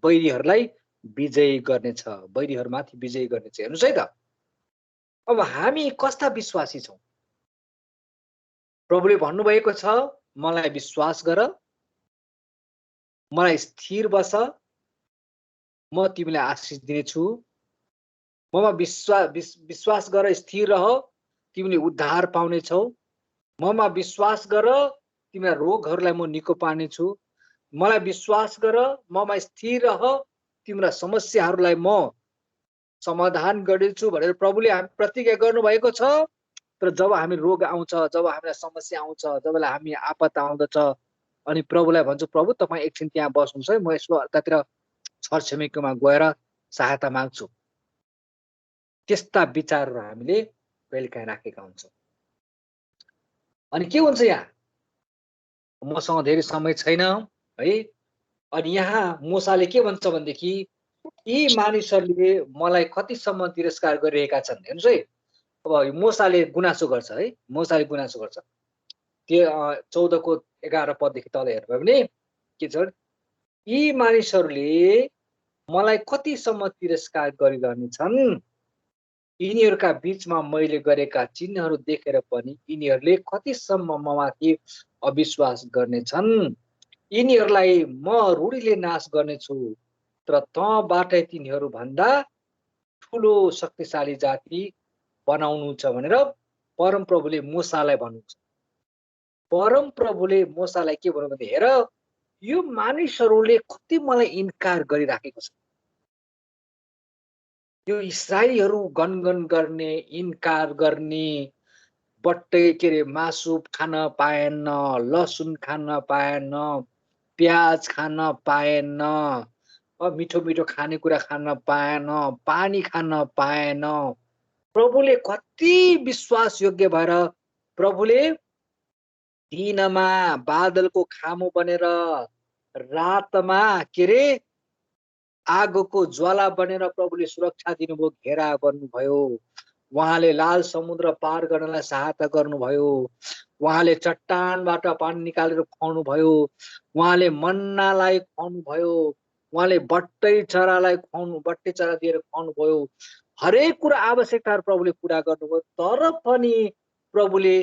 बैरीहरूलाई विजय गर्नेछ, बैरीहरूमाथि विजय गर्नेछ। हेर्नुहोस् है त, अब हामी कस्ता विश्वासी छौँ? प्रभुले भन्नुभएको छ, मलाई विश्वास गर, मलाई स्थिर बस, म तिमीलाई आशिष दिनेछु। ममा विश्वास गर, स्थिर रह, तिमीले उद्धार पाउनेछौ। ममा विश्वास गर, तिमीलाई रोगहरूलाई म निको पार्नेछु। मलाई विश्वास गर, ममा स्थिर रह, तिम्रा समस्याहरूलाई म समाधान गर्नेछु भनेर प्रभुले हामी प्रतिज्ञा गर्नुभएको छ। तर जब हामी रोग आउँछ, जब हामीलाई समस्या आउँछ, जब हामी आपत आउँदछ, अनि प्रभुलाई भन्छौँ, प्रभु तपाईँ एकछिन त्यहाँ बस्नुहोस् है, म यसो अर्कातिर छरछिमेकीमा गएर सहायता माग्छु। त्यस्ता विचारहरू हामीले कहिलेकाहीँ राखेका हुन्छौँ। अनि के हुन्छ यहाँ? मसँग धेरै समय छैन है। अनि यहाँ मोसाले के भन्छ भनेदेखि, यी मानिसहरूले मलाई कतिसम्म तिरस्कार गरिरहेका छन्। हेर्नुहोस् है, अब मोसाले गुनासो गर्छ है, मोसाले गुनासो गर्छ। त्यो 14 को 11 पददेखि तल हेर्नुभयो भने के छ? यी मानिसहरूले मलाई कतिसम्म तिरस्कार गरिरहनेछन्, यिनीहरूका बीचमा मैले गरेका चिन्हहरू देखेर पनि यिनीहरूले कतिसम्म ममाथि अविश्वास गर्नेछन्। यिनीहरूलाई म रूढीले नाश गर्नेछु, तर तँबाटै तिनीहरू भन्दा ठुलो शक्तिशाली जाति बनाउनु छ भनेर परमप्रभुले मोसालाई भन्नुहुन्छ। परम प्रभुले मोसालाई के भन्नु भने हेर यो मानिसहरूले कति मलाई इन्कार गरिराखेको छ। यो इस्राएलीहरू गनगन गर्ने, इन्कार गर्ने, बट्टै के अरे मासु खान पाएन, लसुन खान पाएन, प्याज खान पाएन, मिठो मिठो खानेकुरा खान पाएन, पानी खान पाएन। प्रभुले कति विश्वास योग्य भएर प्रभुले दिनमा बादलको खामो बनेर, रातमा के अरे आगोको ज्वाला बनेर प्रभुले सुरक्षा दिनुभयो, घेरा गर्नुभयो। उहाँले लाल समुद्र पार गर्नलाई सहायता गर्नुभयो। उहाँले चट्टानबाट पानी निकालेर खुवाउनु भयो। उहाँले मन्नालाई खुवाउनु भयो। उहाँले बट्टै चरालाई बट्टै चरा दिएर खुवाउनु भयो। हरेक कुरा आवश्यकताहरू प्रभुले पुरा गर्नुभयो। तर पनि प्रभुले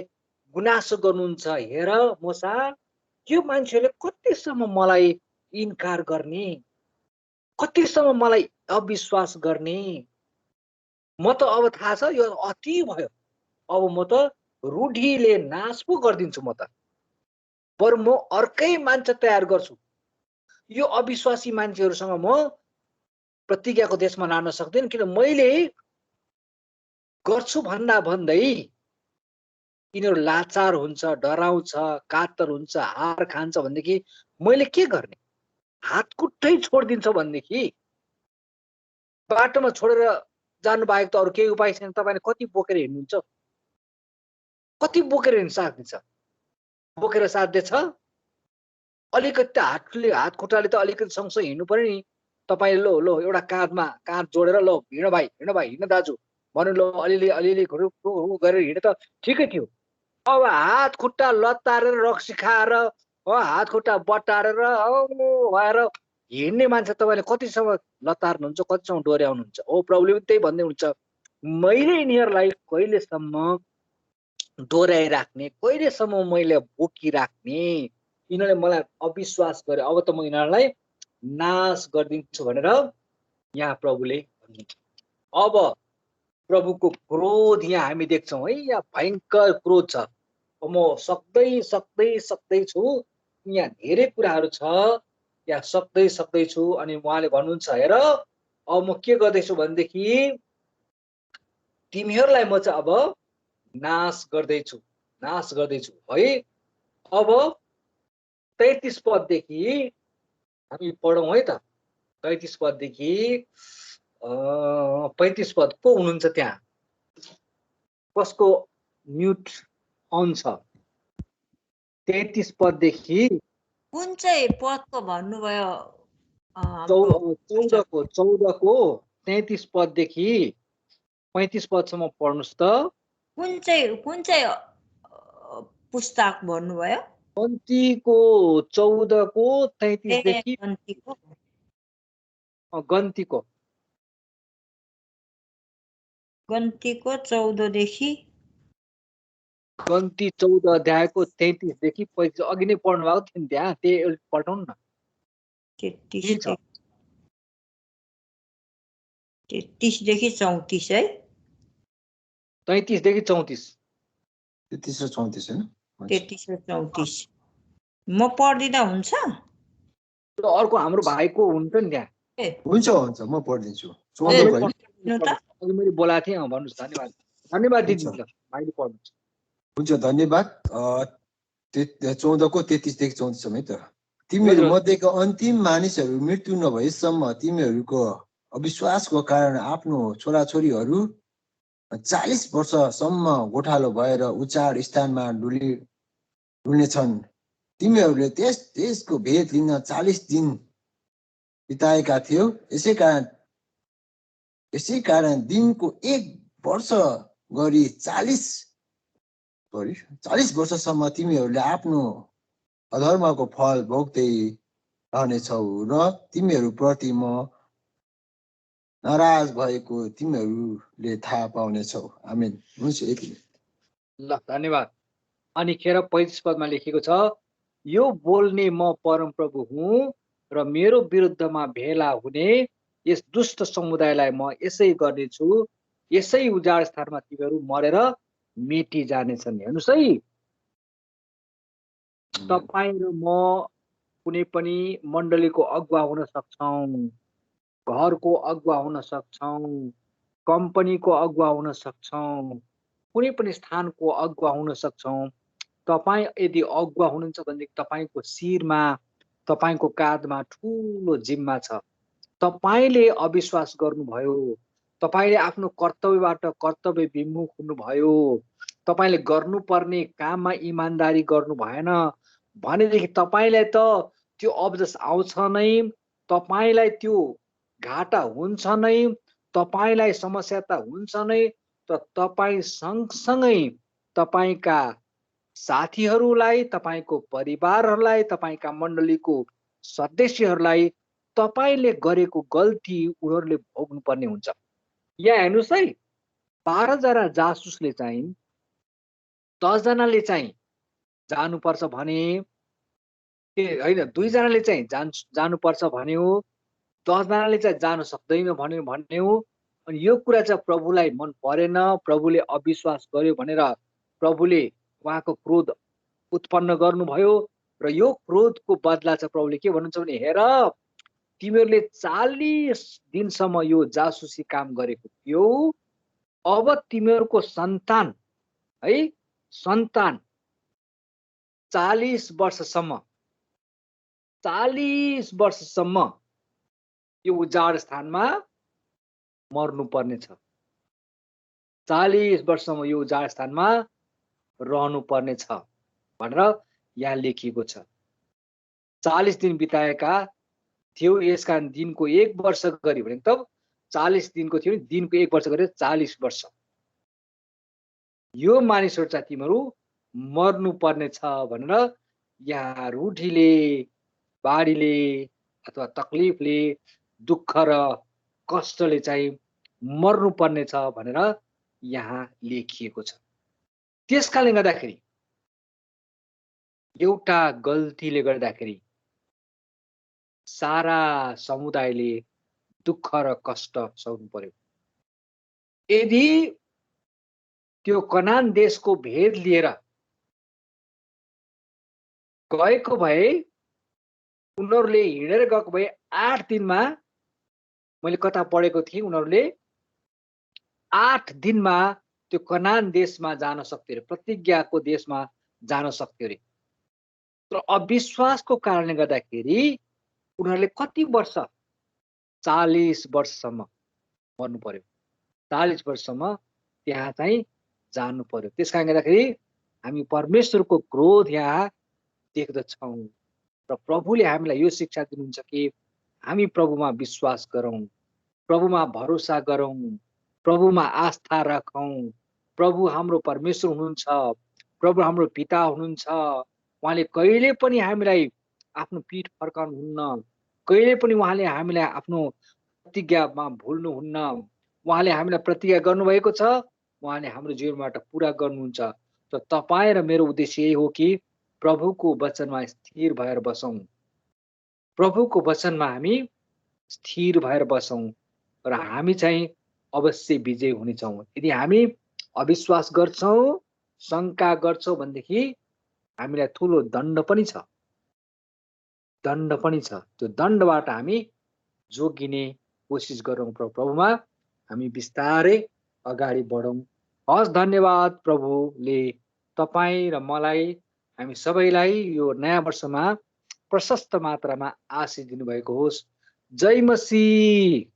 गुनासो गर्नुहुन्छ, हेर मोसा यो मान्छेले कतिसम्म मलाई इन्कार गर्ने, कतिसम्म मलाई अविश्वास गर्ने। म त अब थाहा छ यो अति भयो, अब म त रूढीले नाश पो गरिदिन्छु। म त बरु म अर्कै मान्छे तयार गर्छु। यो अविश्वासी मान्छेहरूसँग म प्रतिज्ञाको देशमा लान सक्दिनँ, किन मैले गर्छु भन्दा भन्दै यिनीहरू लाचार हुन्छ, डराउँछ, कातर हुन्छ, हार खान्छ भनेदेखि मैले के गर्ने? हात खुट्टै छोडिदिन्छ भनेदेखि बाटोमा छोडेर जानु बाहेक त अरू केही उपाय छैन। तपाईँले कति बोकेर हिँड्नुहुन्छ? कति बोकेर हिँड्न सक्छ? बोकेर साध्य छ? अलिकति हात खुट्टाले त अलिकति सँगसँगै हिँड्नु पर्यो नि। तपाईँ लो लो एउटा काँध जोडेर लो हिँड भाइ, हिँड दाजु भन्नु, लो अलिअलि गरेर हिँडे त ठिकै थियो। अब हात खुट्टा लतारेर रक्सी खाएर हात खुट्टा बटारेर भएर हिँड्ने मान्छे तपाईँले कतिसम्म लतार्नुहुन्छ, कतिसम्म डोर्याउनुहुन्छ? ओ प्रभुले पनि त्यही भन्दै हुन्छ, मैले यिनीहरूलाई कहिलेसम्म डोर्याइराख्ने, कहिलेसम्म मैले बोकिराख्ने? यिनीहरूले मलाई अविश्वास गरे, अब त म यिनीहरूलाई नाश गरिदिन्छु भनेर यहाँ प्रभुले भन्नुहुन्छ। अब प्रभुको क्रोध यहाँ हामी देख्छौँ है, यहाँ भयङ्कर क्रोध छ। म सक्दै छु, यहाँ धेरै कुराहरू छ, यहाँ सक्दै छु। अनि उहाँले भन्नुहुन्छ हेर अब म के गर्दैछु भनेदेखि तिमीहरूलाई म चाहिँ अब नाश गर्दैछु है। अब 33 पददेखि हामी पढौँ है त। 33 पददेखि 35 पद को हुनुहुन्छ त्यहाँ? कसको म्युट अन छ? 33 पददेखि कुन चाहिँ पदको भन्नुभयो? 14 को 33 पददेखि 35 पदसम्म पढ्नुहोस् त। कुन चाहिँ पुस्तक भन्नुभयो? गन्तीको 14 को 33 देखि गन्तीको 14 देखि गन्ती 14 अध्यायको 33 देखि 35 अघि नै पढ्नु भएको थियो नि त्यहाँ, त्यही पठाउनु न। 33 देखि 34 है। 33 देखि 34। 33 र 34 हैन? 33 र 34 म पढ्दिदा हुन्छ? अर्को हाम्रो भाइको हुन्छ नि त्यहाँ। हुन्छ म पढ्दिन्छु। 14 को हैन? अघि मैले बोलाएको थिएँ। भन्नुहोस्। धन्यवाद दिदी, भाइले पढ्नुहुन्छ। हुन्छ, धन्यवाद। 14 को 33 देखि 34 सम्म है त। तिमीहरू मध्येको अन्तिम मानिसहरू मृत्यु नभएसम्म तिमीहरूको अविश्वासको कारण आफ्नो छोराछोरीहरू 40 वर्षसम्म गोठालो भएर उचाड स्थानमा डुल्नेछन्। तिमीहरूले त्यस देशको भेद लिन 40 दिन बिताएका थियौ। यसै कारण दिनको 1 वर्ष गरी 40 वर्षसम्म तिमीहरूले आफ्नो अधर्मको फल भोग्दै रहनेछौ र तिमीहरू प्रति म नाराज भएको तिमीहरूले थाहा पाउनेछौ। आमेन। हुन्छ, यति। ल, धन्यवाद। अनि खेर 35 पदमा लेखेको छ, यो बोल्ने म परमप्रभु हुँ र मेरो विरुद्धमा भेला हुने यस दुष्ट समुदायलाई म यसै गर्नेछु। यसै उजाड स्थानमा तिमीहरू मरेर मेटी जानेछन्। हेर्नुहोस् है, तपाईँ र म कुनै पनि मण्डलीको अगुवा हुन सक्छौँ, घरको अगुवा हुन सक्छौँ, कम्पनीको अगुवा हुन सक्छौँ, कुनै पनि स्थानको अगुवा हुन सक्छौँ। तपाईँ यदि अगुवा हुनुहुन्छ भनेदेखि तपाईँको शिरमा, तपाईँको काँधमा ठुलो जिम्मा छ। तपाईँले अविश्वास गर्नुभयो, तपाईँले आफ्नो कर्तव्यबाट कर्तव्य विमुख हुनुभयो, तपाईँले गर्नुपर्ने काममा इमान्दारी गर्नु भएन भनेदेखि तपाईँलाई त त्यो अब्जस आउँछ नै, तपाईँलाई त्यो घाटा हुन्छ नै, तपाईँलाई समस्या त हुन्छ नै, त तपाईँ सँगसँगै तपाईँका साथीहरूलाई, तपाईँको परिवारहरूलाई, तपाईँका मण्डलीको सदस्यहरूलाई तपाईँले गरेको गल्ती उनीहरूले भोग्नुपर्ने हुन्छ। यहाँ हेर्नुहोस् है, 12 जना जासुसले चाहिँ 10 जनाले चाहिँ जानुपर्छ भने, होइन 2 जनाले चाहिँ जानुपर्छ भन्यो, 10 जनाले चाहिँ जान सक्दैन भन्यो। अनि यो कुरा चाहिँ प्रभुलाई मन परेन, प्रभुले अविश्वास गर्यो भनेर प्रभुले उहाँको क्रोध उत्पन्न गर्नुभयो। र यो क्रोधको बदला चाहिँ प्रभुले के भन्नुहुन्छ भने, हेर तिमीहरूले 40 दिनसम्म यो जासुसी काम गरेको थियो, अब तिमीहरूको सन्तान है, सन्तान 40 वर्षसम्म यो उजाड स्थानमा मर्नु पर्ने छ। 40 वर्षसम्म यो उजाड स्थानमा रहनु पर्ने छ भनेर यहाँ लेखिएको छ। 40 दिन बिताएका थियो, यसका दिनको 1 वर्ष गरी भने तब 40 दिनको थियो, दिनको 1 वर्ष गरी 40 वर्ष यो मानिसहरू चाहिँ तिमीहरू मर्नु पर्ने छ भनेर यहाँ रुढीले, बाढीले अथवा तकलिफले, दुःख र कष्टले चाहिँ मर्नु पर्ने छ भनेर यहाँ लेखिएको छ। त्यसकारणले गर्दाखेरि एउटा गल्तीले गर्दाखेरि सारा समुदायले दुःख र कष्ट सहनु पर्यो। यदि त्यो कनान देशको भेद लिएर गएको भए, उनीहरूले हिँडेर गएको भए 8 दिनमा, मैले कता पढेको थिएँ, उनीहरूले 8 दिनमा त्यो कनान देशमा जान सक्थ्यो अरे, प्रतिज्ञाको देशमा जान सक्थ्यो अरे। तर अविश्वासको कारणले गर्दाखेरि उनीहरूले कति वर्ष, 40 वर्षसम्म मर्नु पर्यो, 40 वर्षसम्म त्यहाँ चाहिँ जानु पर्यो। त्यस कारणले गर्दाखेरि हामी परमेश्वरको क्रोध यहाँ देख्दछौँ र प्रभुले हामीलाई यो शिक्षा दिनुहुन्छ कि हामी प्रभुमा विश्वास गरौँ, प्रभुमा भरोसा गरौँ, प्रभुमा आस्था राखौँ। प्रभु हाम्रो परमेश्वर हुनुहुन्छ, प्रभु हाम्रो पिता हुनुहुन्छ। उहाँले कहिले पनि हामीलाई आफ्नो पीठ फर्काउनुहुन्न, कहिले पनि उहाँले हामीलाई आफ्नो प्रतिज्ञामा भुल्नुहुन्न। उहाँले हामीलाई प्रतिज्ञा गर्नुभएको छ, उहाँले हाम्रो जीवनबाट पुरा गर्नुहुन्छ। त तपाईँ र मेरो उद्देश्य यही हो कि प्रभुको वचनमा स्थिर भएर बसौँ, प्रभुको वचनमा हामी स्थिर भएर बसौँ र हामी चाहिँ अवश्य विजय हुनेछौँ। यदि हामी अविश्वास गर्छौँ, शङ्का गर्छौँ भनेदेखि हामीलाई ठुलो दण्ड पनि छ, दण्ड पनि छ। त्यो दण्डबाट हामी जोगिने कोसिस गरौँ। प्रभुमा हामी बिस्तारै अगाडि बढौँ। हस्, धन्यवाद प्रभुले तपाईँ र मलाई, हामी सबैलाई यो नयाँ वर्षमा प्रशस्त मात्रामा आशीष दिनुभएको होस्। जय मसीह।